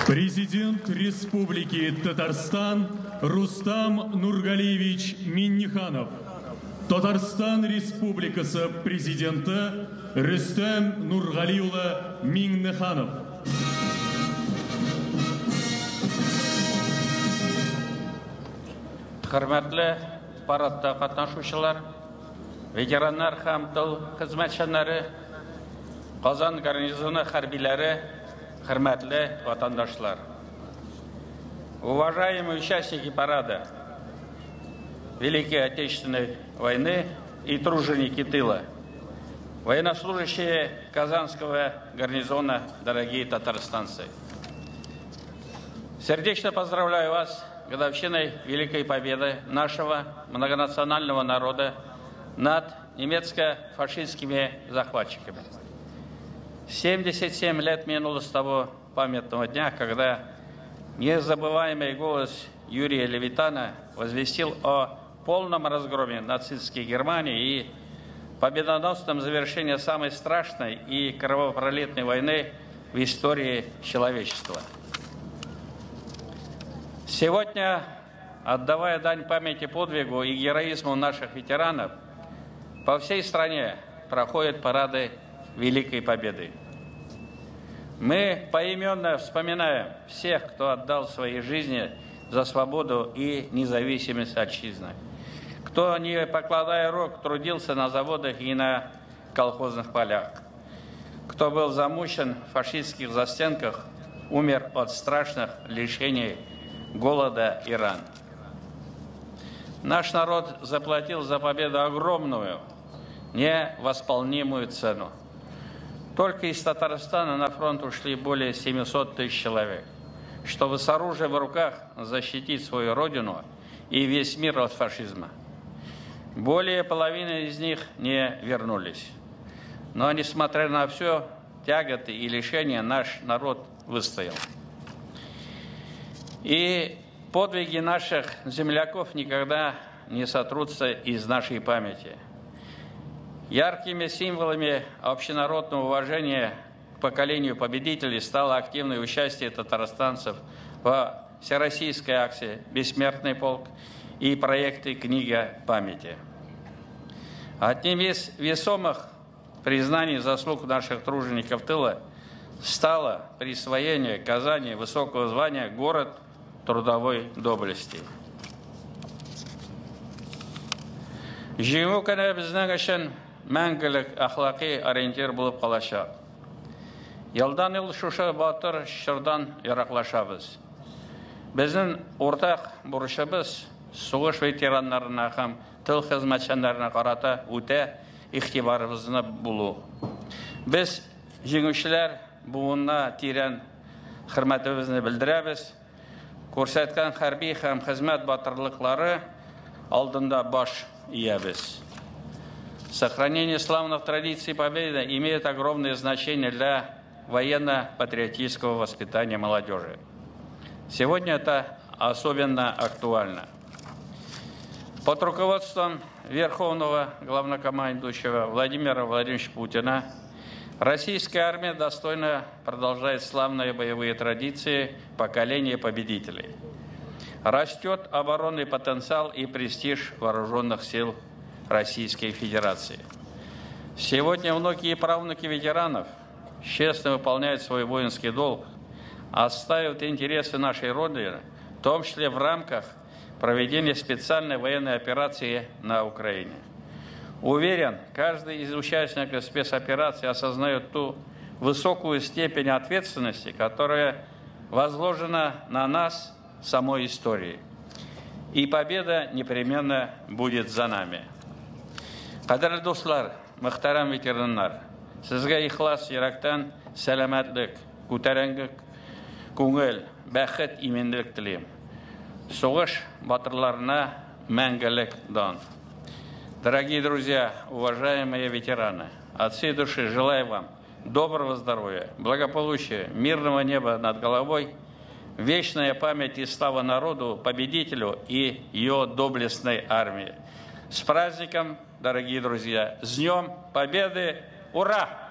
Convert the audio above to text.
Президент Республики Татарстан Рустам Нургалиевич Минниханов. Татарстан Республикасы президенті Рустам Нургалиевич Минниханов. Hürmetli paradda qatnaşучылар, ветераннар һәм тыл хезмәтчәннәре, Казан гарнизоны хәрбиләре, хөрмәтле ватандашлар. Уважаемые участники парада Великой Отечественной войны и труженики тыла, военнослужащие Казанского гарнизона, дорогие татарстанцы. Сердечно поздравляю вас с годовщиной Великой Победы нашего многонационального народа над немецко-фашистскими захватчиками. 77 лет минуло с того памятного дня, когда незабываемый голос Юрия Левитана возвестил о полном разгроме нацистской Германии и победоносном завершении самой страшной и кровопролитной войны в истории человечества. Сегодня, отдавая дань памяти подвигу и героизму наших ветеранов, по всей стране проходят парады Великой Победы. Мы поименно вспоминаем всех, кто отдал свои жизни за свободу и независимость отчизны, кто, не покладая рук, трудился на заводах и на колхозных полях, кто был замучен в фашистских застенках, умер от страшных лишений, голода и ран. Наш народ заплатил за победу огромную, невосполнимую цену. Только из Татарстана на фронт ушли более 700 тысяч человек, чтобы с оружием в руках защитить свою родину и весь мир от фашизма. Более половины из них не вернулись. Но, несмотря на все тяготы и лишения, наш народ выстоял. И подвиги наших земляков никогда не сотрутся из нашей памяти. Яркими символами общенародного уважения к поколению победителей стало активное участие татарстанцев во всероссийской акции «Бессмертный полк» и проекте «Книга памяти». Одним из весомых признаний заслуг наших тружеников тыла стало присвоение Казани высокого звания «Город трудовой доблести». Җиңү көне безнең өчен мәңгелек әхлакый ориентир булып калачак. Елдан-ел шушы батыр чордан яраклашабыз. Безнең уртак бурычыбыз сугыш ветераннарына һәм тыл хезмәтчәннәренә карата үтә игътибарыбызны булу. Без җиңүчеләр буына тирән хөрмәтебезне белдерәбез. Күрсәткән хәрби һәм хезмәт батырлыклары алдында баш иябез. Сохранение славных традиций Победы имеет огромное значение для военно-патриотического воспитания молодежи. Сегодня это особенно актуально. Под руководством Верховного главнокомандующего Владимира Владимировича Путина российская армия достойно продолжает славные боевые традиции поколения победителей. Растет оборонный потенциал и престиж вооруженных сил Российской Федерации. Сегодня внуки и правнуки ветеранов честно выполняют свой воинский долг, отстаивают интересы нашей Родины, в том числе в рамках проведения специальной военной операции на Украине. Уверен, каждый из участников спецоперации осознает ту высокую степень ответственности, которая возложена на нас самой историей. И победа непременно будет за нами. Кадерле дуслар, мөхтәрәм ветераннар, сезгә ихлас йөрәктән сәламәтлек, күтәренке күңел, бәхет, иминлек телим. Сугыш батырларына мәңгелек дан. Дорогие друзья, уважаемые ветераны, от всей души желаю вам доброго здоровья, благополучия, мирного неба над головой, вечная память и слава народу, победителю и ее доблестной армии. С праздником, дорогие друзья! С Днем Победы! Ура!